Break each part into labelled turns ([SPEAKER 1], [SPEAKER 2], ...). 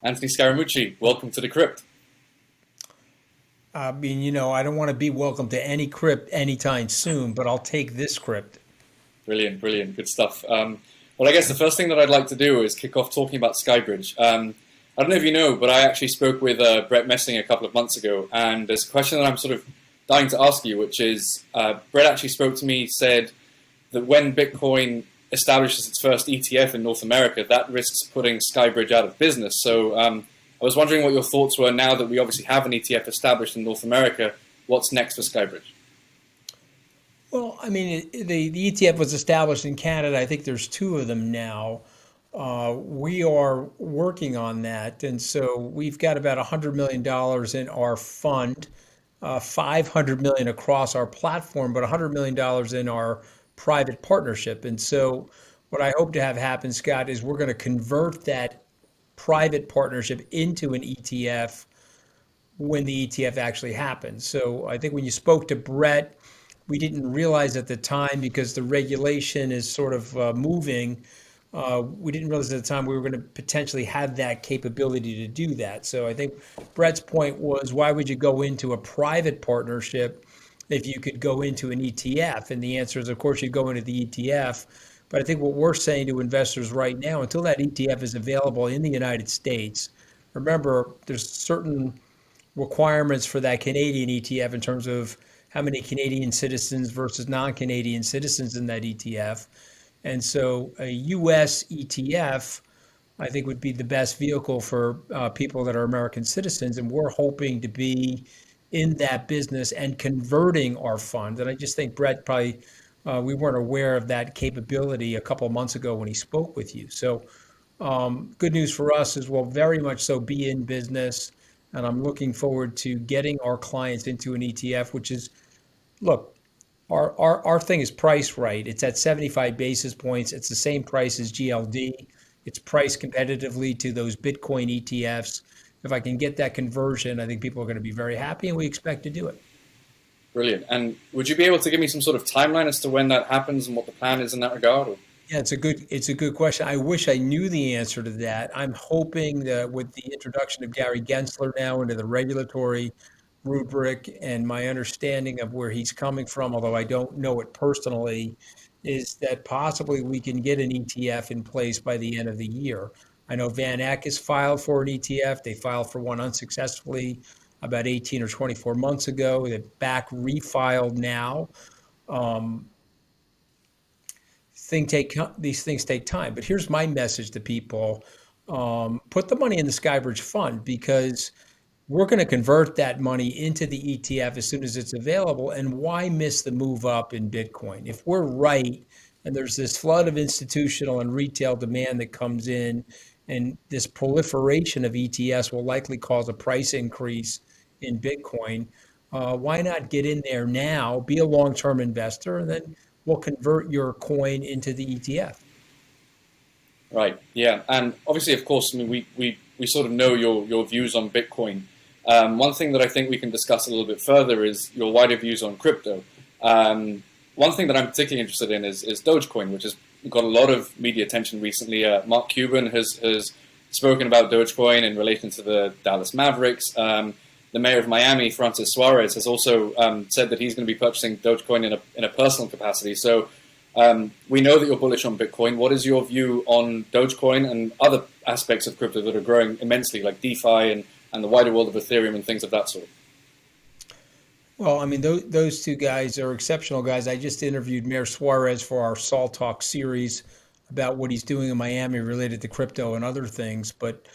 [SPEAKER 1] Anthony Scaramucci, welcome to Decrypt.
[SPEAKER 2] I don't want to be welcome to any crypt anytime soon, but I'll take this crypt.
[SPEAKER 1] Brilliant, brilliant, good stuff. Well, I guess the first thing that I'd like to do is kick off talking about Skybridge. I don't know if you know, but I actually spoke with Brett Messing a couple of months ago, and there's a question that I'm sort of dying to ask you, which is Brett actually spoke to me, said that when Bitcoin establishes its first ETF in North America, that risks putting Skybridge out of business. So I was wondering what your thoughts were now that we obviously have an ETF established in North America. What's next for Skybridge?
[SPEAKER 2] Well, I mean, the ETF was established in Canada. I think there's two of them now. We are working on that, and so we've got about $100 million in our fund, 500 million across our platform, but $100 million in our private partnership. And so, what I hope to have happen, Scott, is we're going to convert that private partnership into an ETF when the ETF actually happens. So I think when you spoke to Brett, we didn't realize at the time because the regulation is sort of moving. We didn't realize at the time we were going to potentially have that capability to do that. So I think Brett's point was, why would you go into a private partnership if you could go into an ETF? And the answer is, of course, you go into the ETF. But I think what we're saying to investors right now, until that ETF is available in the United States, remember, there's certain requirements for that Canadian ETF in terms of how many Canadian citizens versus non-Canadian citizens in that ETF. And so a US ETF, I think, would be the best vehicle for people that are American citizens. And we're hoping to be in that business and converting our fund. And I just think Brett probably, we weren't aware of that capability a couple of months ago when he spoke with you. So good news for us is we'll very much so be in business. And I'm looking forward to getting our clients into an ETF, which is, look, our thing is priced right. It's at 75 basis points. It's the same price as GLD. It's priced competitively to those Bitcoin ETFs. If I can get that conversion, I think people are going to be very happy, and we expect to do it.
[SPEAKER 1] Brilliant. And would you be able to give me some sort of timeline as to when that happens and what the plan is in that regard? Or?
[SPEAKER 2] Yeah, it's a good question. I wish I knew the answer to that. I'm hoping that with the introduction of Gary Gensler now into the regulatory rubric and my understanding of where he's coming from, although I don't know it personally, is that possibly we can get an ETF in place by the end of the year. I know Van Eck has filed for an ETF. They filed for one unsuccessfully about 18 or 24 months ago. They're back refiled now. Um, these things take time. But here's my message to people: put the money in the Skybridge fund because we're going to convert that money into the ETF as soon as it's available. And why miss the move up in Bitcoin? If we're right, and there's this flood of institutional and retail demand that comes in, and this proliferation of ETFs will likely cause a price increase in Bitcoin. Why not get in there now, be a long-term investor, and then we'll convert your coin into the ETF?
[SPEAKER 1] Right. Yeah. And obviously, of course, I mean, we sort of know your views on Bitcoin. One thing that I think we can discuss a little bit further is your wider views on crypto. One thing that I'm particularly interested in is Dogecoin, which has got a lot of media attention recently. Mark Cuban has spoken about Dogecoin in relation to the Dallas Mavericks. The mayor of Miami, Francis Suarez, has also said that he's going to be purchasing Dogecoin in a personal capacity. So we know that you're bullish on Bitcoin. What is your view on Dogecoin and other aspects of crypto that are growing immensely, like DeFi and the wider world of Ethereum and things of that sort?
[SPEAKER 2] Well, I mean, those two guys are exceptional guys. I just interviewed Mayor Suarez for our Salt Talk series about what he's doing in Miami related to crypto and other things. But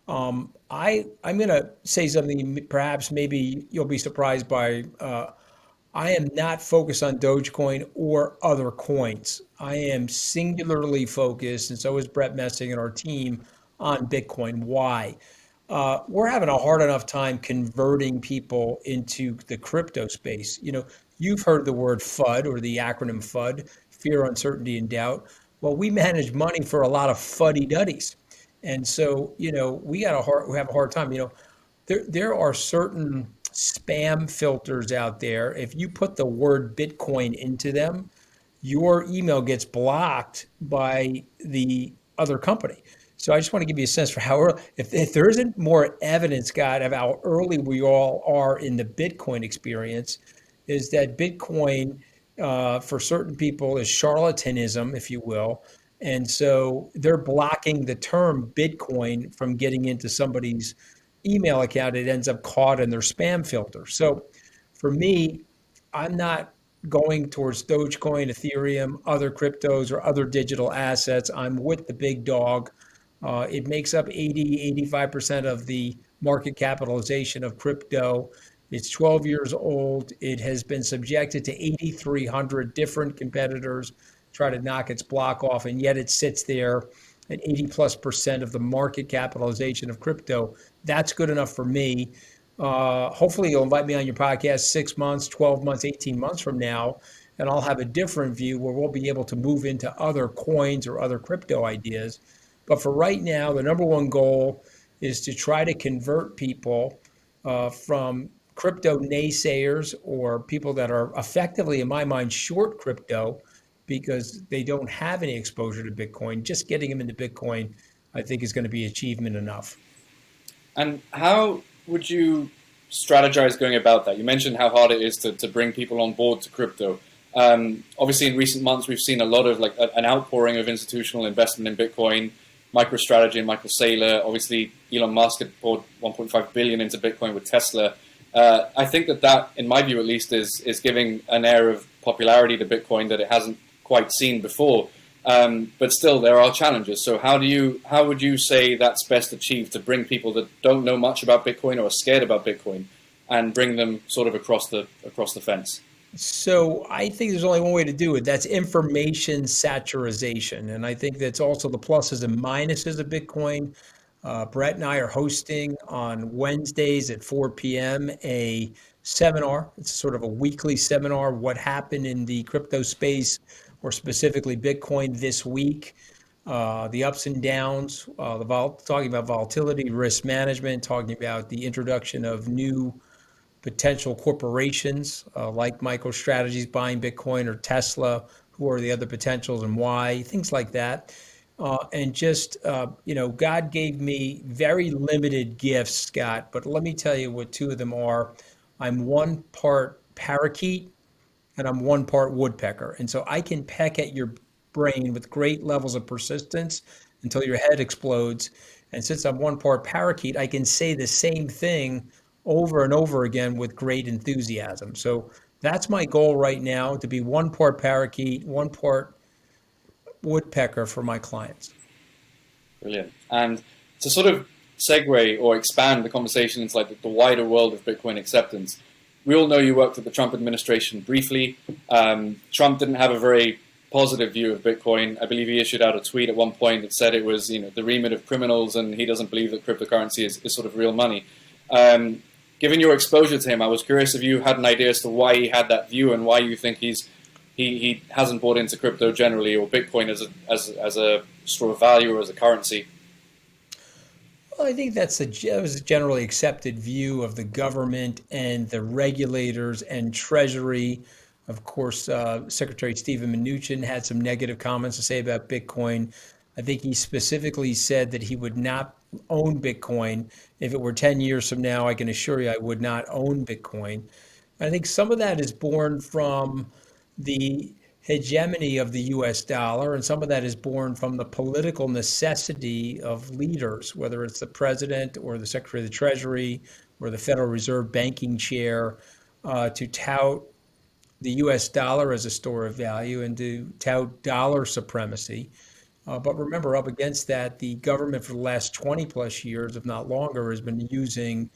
[SPEAKER 2] I'm going to say something perhaps maybe you'll be surprised by. I am not focused on Dogecoin or other coins. I am singularly focused, and so is Brett Messing and our team, on Bitcoin. Why? We're having a hard enough time converting people into the crypto space. You've heard the word FUD or the acronym FUD, fear, uncertainty, and doubt. Well, we manage money for a lot of fuddy duddies. And so, we have a hard time. There are certain spam filters out there. If you put the word Bitcoin into them, your email gets blocked by the other company. So I just want to give you a sense for how early, if there isn't more evidence, Scott, of how early we all are in the Bitcoin experience, is that Bitcoin, for certain people, is charlatanism, if you will. And so they're blocking the term Bitcoin from getting into somebody's email account. It ends up caught in their spam filter. So for me, I'm not going towards Dogecoin, Ethereum, other cryptos, or other digital assets. I'm with the big dog. It makes up 85% of the market capitalization of crypto. It's 12 years old. It has been subjected to 8,300 different competitors try to knock its block off, and yet it sits there at 80 plus percent of the market capitalization of crypto. That's good enough for me. Hopefully, you'll invite me on your podcast 6 months, 12 months, 18 months from now, and I'll have a different view where we'll be able to move into other coins or other crypto ideas. But for right now, the number one goal is to try to convert people from crypto naysayers or people that are effectively, in my mind, short crypto because they don't have any exposure to Bitcoin. Just getting them into Bitcoin, I think, is going to be achievement enough.
[SPEAKER 1] And how would you strategize going about that? You mentioned how hard it is to bring people on board to crypto. Obviously, in recent months, we've seen a lot of like an outpouring of institutional investment in Bitcoin. MicroStrategy and Michael Saylor. Obviously, Elon Musk had poured 1.5 billion into Bitcoin with Tesla. I think that, in my view at least, is giving an air of popularity to Bitcoin that it hasn't quite seen before. But still, there are challenges. So how would you say that's best achieved to bring people that don't know much about Bitcoin or are scared about Bitcoin, and bring them sort of across the fence?
[SPEAKER 2] So I think there's only one way to do it. That's information saturation. And I think that's also the pluses and minuses of Bitcoin. Brett and I are hosting on Wednesdays at 4 p.m. a seminar. It's sort of a weekly seminar, what happened in the crypto space, or specifically Bitcoin this week, the ups and downs, talking about volatility, risk management, talking about the introduction of new potential corporations like MicroStrategies buying Bitcoin, or Tesla, who are the other potentials and why, things like that. And just, God gave me very limited gifts, Scott, but let me tell you what two of them are. I'm one part parakeet and I'm one part woodpecker. And so I can peck at your brain with great levels of persistence until your head explodes. And since I'm one part parakeet, I can say the same thing over and over again with great enthusiasm. So that's my goal right now, to be one part parakeet, one part woodpecker for my clients.
[SPEAKER 1] Brilliant. And to sort of segue or expand the conversation into like the wider world of Bitcoin acceptance, we all know you worked with the Trump administration briefly. Trump didn't have a very positive view of Bitcoin. I believe he issued out a tweet at one point that said it was, the remit of criminals, and he doesn't believe that cryptocurrency is sort of real money. Given your exposure to him, I was curious if you had an idea as to why he had that view and why you think he hasn't bought into crypto generally, or Bitcoin as a store of value or as a currency.
[SPEAKER 2] Well, I think that was a generally accepted view of the government and the regulators and Treasury. Of course, Secretary Stephen Mnuchin had some negative comments to say about Bitcoin. I think he specifically said that he would not own Bitcoin. If it were 10 years from now, I can assure you I would not own Bitcoin. I think some of that is born from the hegemony of the US dollar, and some of that is born from the political necessity of leaders, whether it's the president or the Secretary of the Treasury or the Federal Reserve banking chair, to tout the US dollar as a store of value and to tout dollar supremacy. But remember, up against that, the government for the last 20 plus years, if not longer, has been using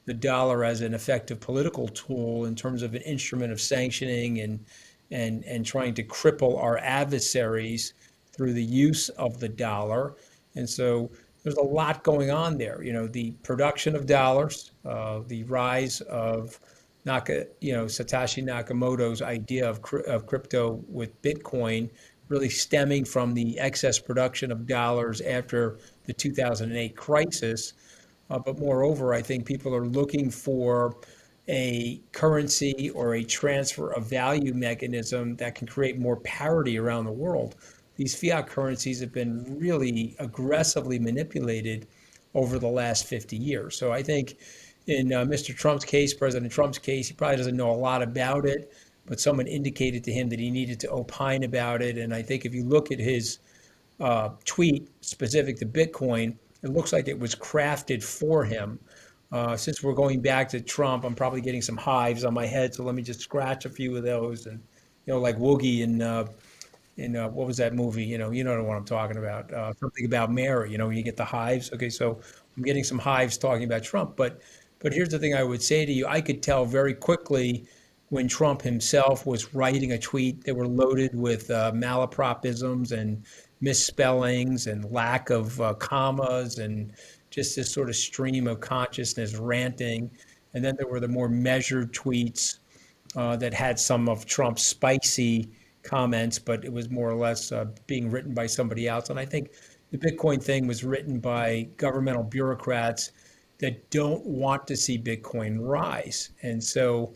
[SPEAKER 2] the dollar as an effective political tool in terms of an instrument of sanctioning and trying to cripple our adversaries through the use of the dollar. And so there's a lot going on there. The production of dollars, the rise of Satoshi Nakamoto's idea of crypto with Bitcoin, really stemming from the excess production of dollars after the 2008 crisis. But moreover, I think people are looking for a currency or a transfer of value mechanism that can create more parity around the world. these fiat currencies have been really aggressively manipulated over the last 50 years. So I think in Mr. Trump's case, President Trump's case, he probably doesn't know a lot about it, but someone indicated to him that he needed to opine about it. And I think if you look at his tweet specific to Bitcoin, it looks like it was crafted for him. Since we're going back to Trump, I'm probably getting some hives on my head, so let me just scratch a few of those. And like Woogie in what was that movie? You know what I'm talking about. Something about Mary. You get the hives. Okay, so I'm getting some hives talking about Trump. But here's the thing I would say to you: I could tell very quickly when Trump himself was writing a tweet that were loaded with malapropisms and misspellings and lack of commas and just this sort of stream of consciousness ranting. And then there were the more measured tweets that had some of Trump's spicy comments, but it was more or less being written by somebody else. And I think the Bitcoin thing was written by governmental bureaucrats that don't want to see Bitcoin rise. And so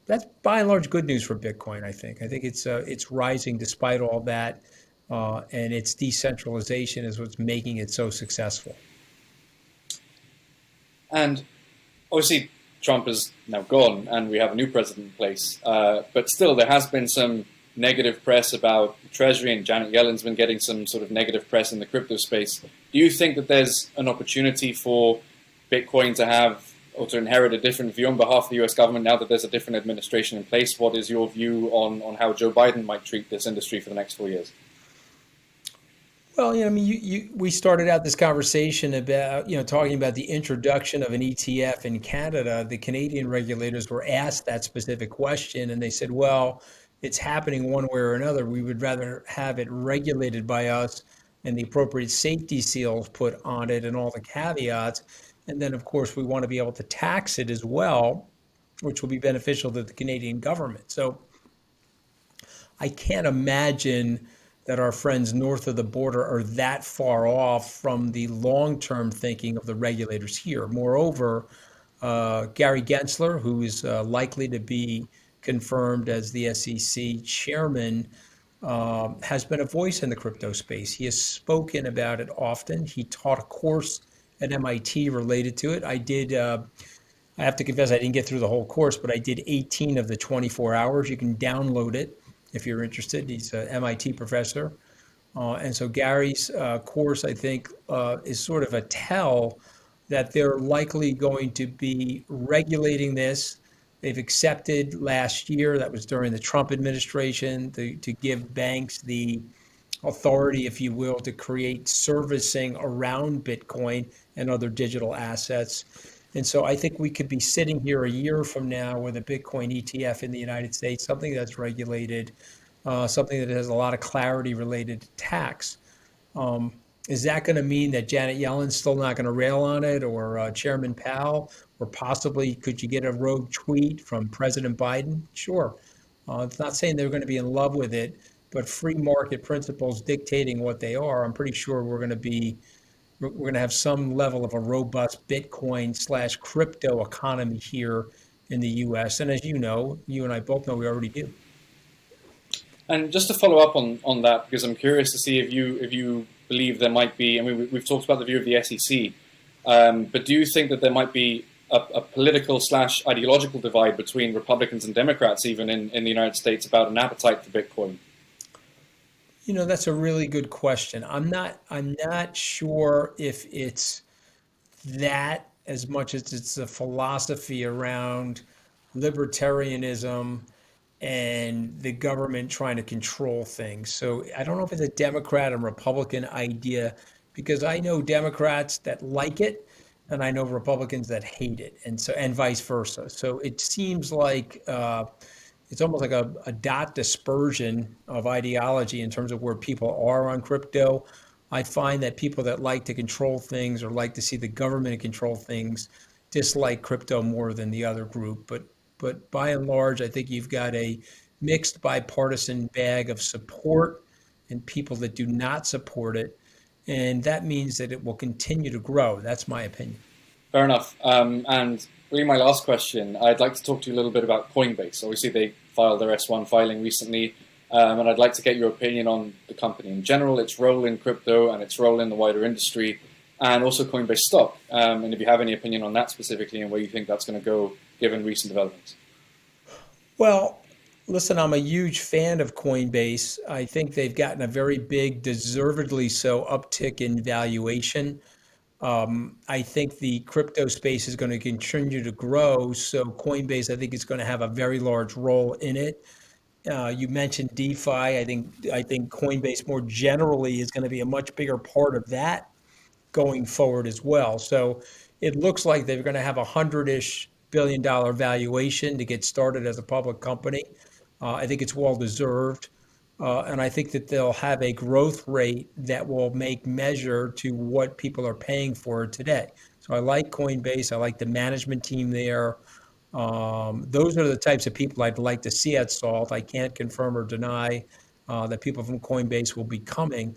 [SPEAKER 2] that's by and large good news for Bitcoin, I think. I think it's rising despite all that. And its decentralization is what's making it so successful.
[SPEAKER 1] And obviously, Trump is now gone, and we have a new president in place. But still, there has been some negative press about the Treasury, and Janet Yellen's been getting some sort of negative press in the crypto space. Do you think that there's an opportunity for Bitcoin to have or to inherit a different view on behalf of the US government now that there's a different administration in place? What is your view on how Joe Biden might treat this industry for the next 4 years?
[SPEAKER 2] Well, I mean, we started out this conversation about, talking about the introduction of an ETF in Canada. The Canadian regulators were asked that specific question, and they said, well, it's happening one way or another. We would rather have it regulated by us and the appropriate safety seals put on it and all the caveats. And then, of course, we want to be able to tax it as well, which will be beneficial to the Canadian government. So I can't imagine that our friends north of the border are that far off from the long-term thinking of the regulators here. Moreover, Gary Gensler, who is likely to be confirmed as the SEC chairman, has been a voice in the crypto space. He has spoken about it often. He taught a course at MIT related to it. I have to confess, I didn't get through the whole course, but I did 18 of the 24 hours. You can download it if you're interested. He's an MIT professor. And so Gary's course, I think, is sort of a tell that they're likely going to be regulating this. They've accepted last year, that was during the Trump administration, to give banks the authority, if you will, to create servicing around Bitcoin and other digital assets. And so I think we could be sitting here a year from now with a Bitcoin ETF in the United States, something that's regulated, something that has a lot of clarity related to tax. Is that going to mean that Janet Yellen's still not going to rail on it, or Chairman Powell, or possibly could you get a rogue tweet from President Biden? Sure. It's not saying they're going to be in love with it, but free market principles dictating what they are, I'm pretty sure we're going to have some level of a robust Bitcoin slash crypto economy here in the U.S. And as you know, you and I both know we already do.
[SPEAKER 1] And just to follow up on that, because I'm curious to see if you believe there might be, I mean, we've talked about the view of the SEC, but do you think that there might be a political slash ideological divide between Republicans and Democrats, even in the United States, about an appetite for Bitcoin?
[SPEAKER 2] That's a really good question. I'm not sure if it's that as much as it's a philosophy around libertarianism and the government trying to control things. So I don't know if it's a Democrat and Republican idea, because I know Democrats that like it and I know Republicans that hate it, and vice versa. So it seems like it's almost like a dot dispersion of ideology in terms of where people are on crypto. I find that people that like to control things or like to see the government control things dislike crypto more than the other group. But by and large, I think you've got a mixed bipartisan bag of support and people that do not support it. And that means that it will continue to grow. That's my opinion.
[SPEAKER 1] Fair enough. And really my last question, I'd like to talk to you a little bit about Coinbase. Obviously, they filed their S1 filing recently. And I'd like to get your opinion on the company in general, its role in crypto, and its role in the wider industry, and also Coinbase stock. And if you have any opinion on that specifically and where you think that's going to go given recent developments.
[SPEAKER 2] Well, listen, I'm a huge fan of Coinbase. I think they've gotten a very big, deservedly so, uptick in valuation. I think the crypto space is going to continue to grow. So Coinbase, I think, is going to have a very large role in it. You mentioned DeFi. I think Coinbase more generally is going to be a much bigger part of that going forward as well. So it looks like they're going to have $100-ish billion valuation to get started as a public company. I think it's well deserved. And I think that they'll have a growth rate that will make measure to what people are paying for it today. So I like Coinbase. I like the management team there. Those are the types of people I'd like to see at Salt. I can't confirm or deny that people from Coinbase will be coming.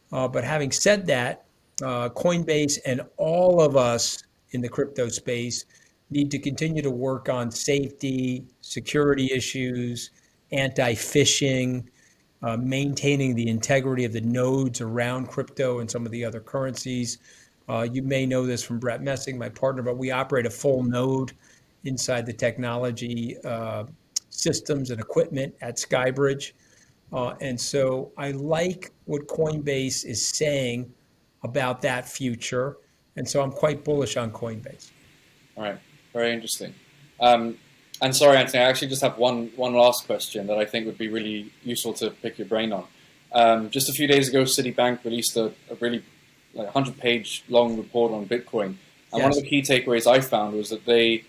[SPEAKER 2] But having said that, Coinbase and all of us in the crypto space need to continue to work on safety, security issues, anti-phishing, maintaining the integrity of the nodes around crypto and some of the other currencies. You may know this from Brett Messing, my partner, but we operate a full node inside the technology systems and equipment at Skybridge. And so I like what Coinbase is saying about that future. And so I'm quite bullish on Coinbase.
[SPEAKER 1] All right, very interesting. Um, and sorry, Anthony, I actually just have one last question that I think would be really useful to pick your brain on. Just a few days ago, Citibank released a really like 100-page long report on Bitcoin, and one of
[SPEAKER 2] Yes.
[SPEAKER 1] the key takeaways I found was that they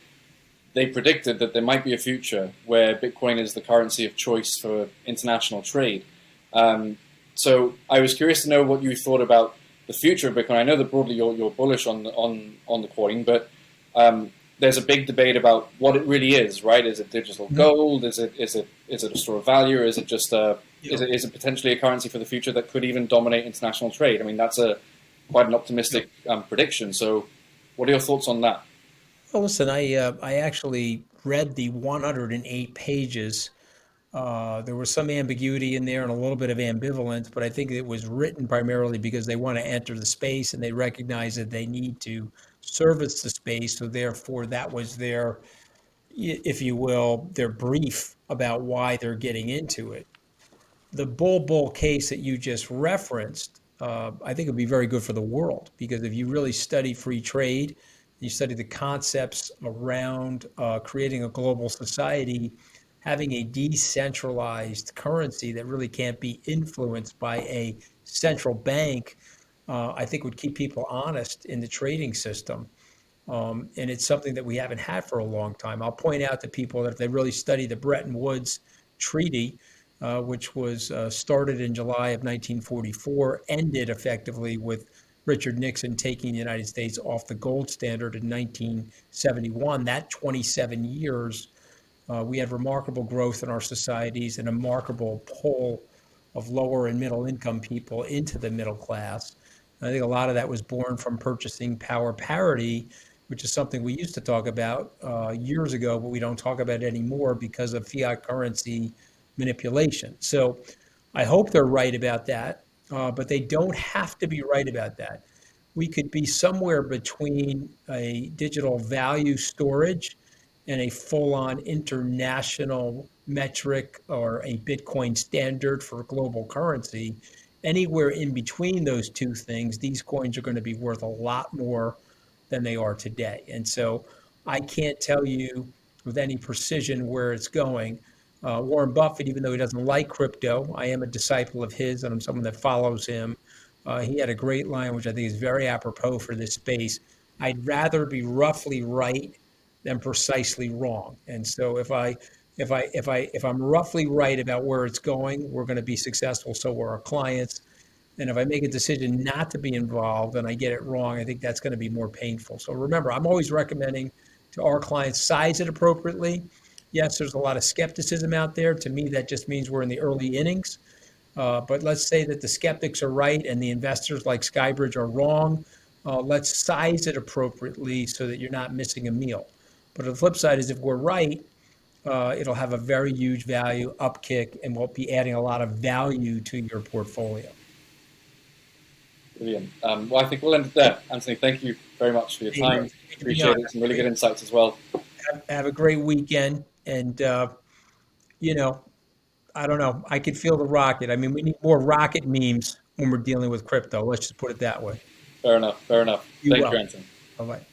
[SPEAKER 1] predicted that there might be a future where Bitcoin is the currency of choice for international trade. Um, so I was curious to know what you thought about the future of Bitcoin. I know that broadly you're bullish on the coin, but there's a big debate about what it really is. Right? Is it digital
[SPEAKER 2] Mhm.
[SPEAKER 1] gold? Is it a store of value? Or is it just a
[SPEAKER 2] Yeah.
[SPEAKER 1] is it potentially a currency for the future that could even dominate international trade? I mean, that's a quite an optimistic prediction. So, what are your thoughts on that?
[SPEAKER 2] Well, listen, I actually read the 108 pages. There was some ambiguity in there and a little bit of ambivalence, but I think it was written primarily because they want to enter the space and they recognize that they need to service the space. So therefore, that was their, if you will, their brief about why they're getting into it. The bull case that you just referenced, I think would be very good for the world because if you really study free trade, you study the concepts around creating a global society, having a decentralized currency that really can't be influenced by a central bank, I think would keep people honest in the trading system. And it's something that we haven't had for a long time. I'll point out to people that if they really study the Bretton Woods Treaty, which was started in July of 1944, ended effectively with Richard Nixon taking the United States off the gold standard in 1971. That 27 years, we had remarkable growth in our societies and a remarkable pull of lower and middle income people into the middle class. And I think a lot of that was born from purchasing power parity, which is something we used to talk about years ago, but we don't talk about it anymore because of fiat currency manipulation. So I hope they're right about that, but they don't have to be right about that. We could be somewhere between a digital value storage and a full-on international metric or a Bitcoin standard for global currency. Anywhere in between those two things, these coins are going to be worth a lot more than they are today. And so I can't tell you with any precision where it's going. Warren Buffett, even though he doesn't like crypto, I am a disciple of his and I'm someone that follows him. He had a great line, which I think is very apropos for this space. I'd rather be roughly right than precisely wrong. And so if I'm roughly right about where it's going, we're going to be successful. So are our clients. And if I make a decision not to be involved and I get it wrong, I think that's going to be more painful. So remember, I'm always recommending to our clients size it appropriately. Yes, there's a lot of skepticism out there. To me, that just means we're in the early innings. But let's say that the skeptics are right and the investors like Skybridge are wrong. Let's size it appropriately so that you're not missing a meal. But the flip side is if we're right, it'll have a very huge value upkick and will be adding a lot of value to your portfolio.
[SPEAKER 1] Brilliant. Well, I think we'll end it there. Anthony, thank you very much for your
[SPEAKER 2] Hey,
[SPEAKER 1] time.
[SPEAKER 2] good to be on.
[SPEAKER 1] Appreciate it. Some really good insights as well.
[SPEAKER 2] Have a great weekend. And, you know, I don't know. I could feel the rocket. I mean, we need more rocket memes when we're dealing with crypto. Let's just put it that way.
[SPEAKER 1] Fair enough. Fair enough.
[SPEAKER 2] Be
[SPEAKER 1] Thank you,
[SPEAKER 2] well.
[SPEAKER 1] Anthony.
[SPEAKER 2] Bye bye.